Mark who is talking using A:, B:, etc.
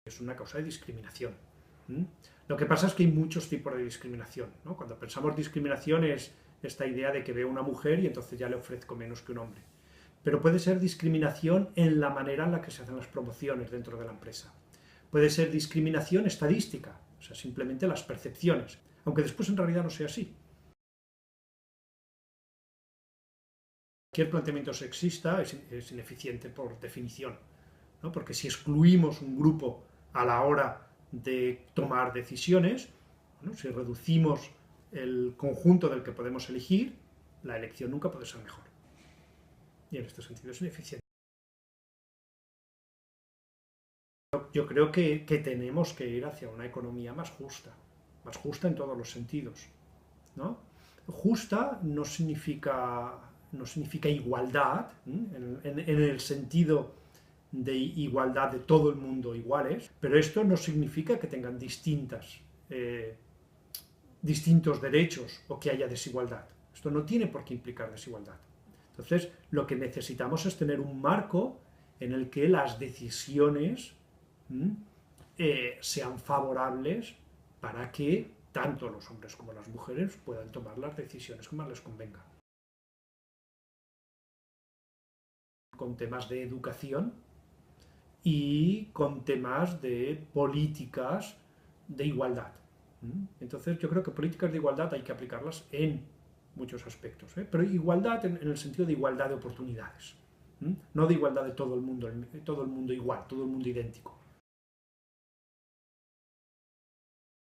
A: es una causa de discriminación. Lo que pasa es que hay muchos tipos de discriminación, ¿no? Cuando pensamos discriminación es esta idea de que veo una mujer y entonces ya le ofrezco menos que un hombre. Pero puede ser discriminación en la manera en la que se hacen las promociones dentro de la empresa. Puede ser discriminación estadística, o sea, simplemente las percepciones, aunque después en realidad no sea así. Cualquier planteamiento sexista es ineficiente por definición, ¿no? Porque si excluimos un grupo a la hora de tomar decisiones, bueno, si reducimos el conjunto del que podemos elegir, la elección nunca puede ser mejor. Y en este sentido es ineficiente. Yo creo que tenemos que ir hacia una economía más justa en todos los sentidos, ¿no? Justa no significa igualdad, en el sentido de igualdad de todo el mundo iguales, pero esto no significa que tengan distintos derechos o que haya desigualdad. Esto no tiene por qué implicar desigualdad. Entonces, lo que necesitamos es tener un marco en el que las decisiones sean favorables para que tanto los hombres como las mujeres puedan tomar las decisiones que más les convenga. Con temas de educación y con temas de políticas de igualdad. Entonces yo creo que políticas de igualdad hay que aplicarlas en muchos aspectos, pero igualdad en el sentido de igualdad de oportunidades, no de igualdad de todo el mundo igual, todo el mundo idéntico.